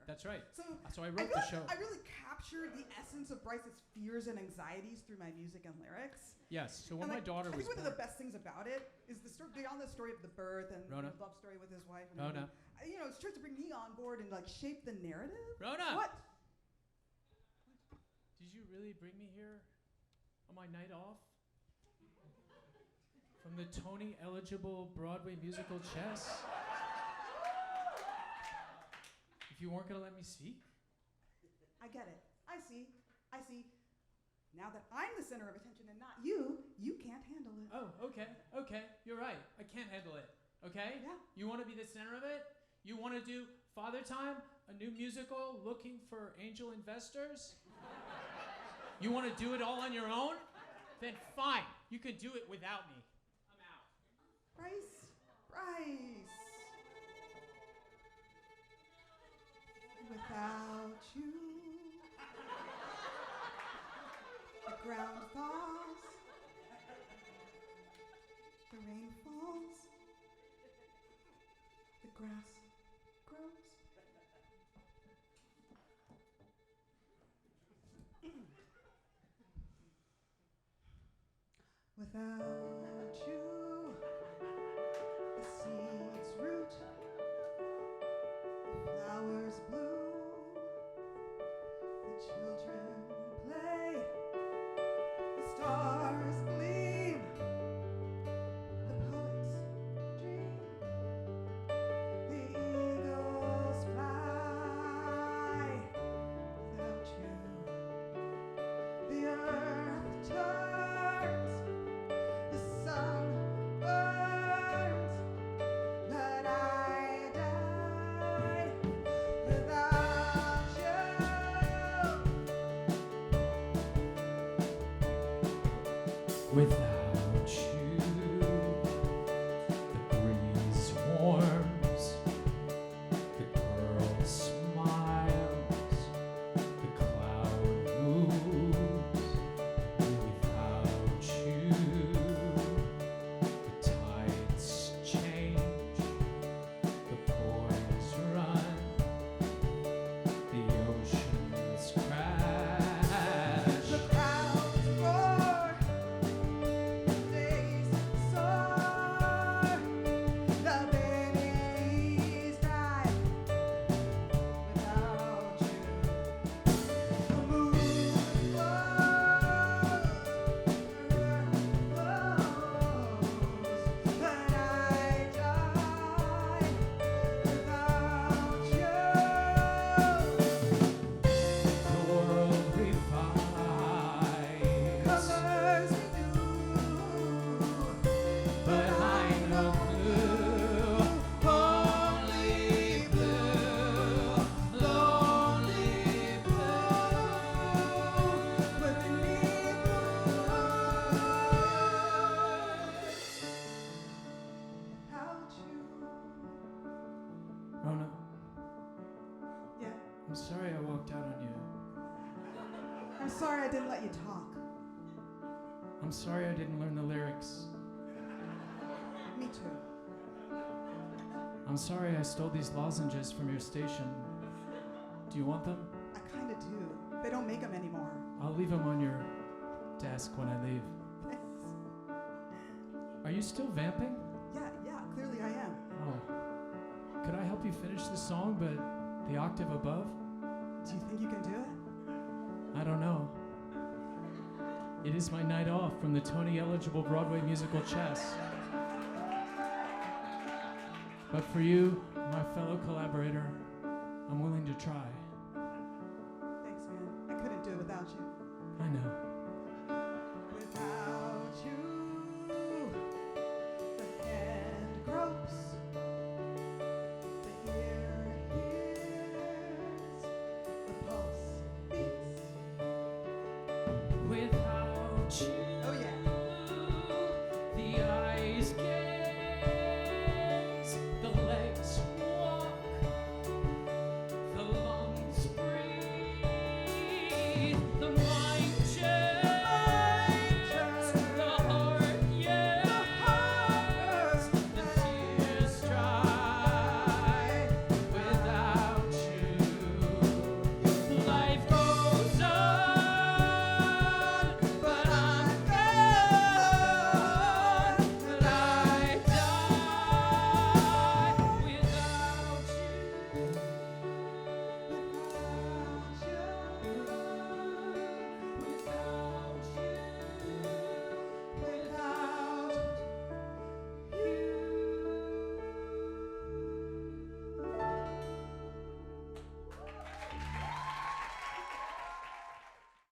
That's right. So I wrote the show. I really captured the essence of Bryce's fears and anxieties through my music and lyrics. Yes. So when my daughter was I think one born, of the best things about it is the story beyond the story of the birth and Rona. the love story with his wife. And Rona. everything. It's tries to bring me on board and like shape the narrative. Rona. What? Did you really bring me here on my night off? From the Tony-eligible Broadway musical Chess? If you weren't going to let me speak? I get it. I see. Now that I'm the center of attention and not you, you can't handle it. Oh, okay. You're right. I can't handle it. Okay? Yeah. You want to be the center of it? You want to do Father Time, a new musical looking for angel investors? You want to do it all on your own? Then fine. You can do it without me. I'm out. Bryce. Without you, the ground thaws, the rain falls, the grass grows. Without you, the seeds root, the flowers bloom, the children play, the stars gleam, the poets dream, the eagles fly. Without you, the earth turns, the sun burns, but I die without you. Without you, the breeze warms, the girl smiles, the cloud moves. Without you, the tides change, the boys run, the oceans crash. The crowds roar, the days soar, the babies die without you. The moon glows, the earth glows, but I die without you. The world we fight, Colors we do, but I know blue, only blue, lonely blue. within me without you. Rona, Yeah, I'm sorry I walked out on you. I'm sorry I didn't let you talk. I'm sorry I didn't learn the lyrics. Me too. I'm sorry I stole these lozenges from your station. Do you want them? I kinda do. They don't make them anymore. I'll leave them on your desk when I leave. Thanks. Are you still vamping? Yeah, clearly I am. Oh. Could I help you finish the song, but the octave above? Do you think you can do it? I don't know. It is my night off from the Tony-eligible Broadway musical Chess. But for you, my fellow collaborator, I'm willing to try. Thanks, man. I couldn't do it without you. I know.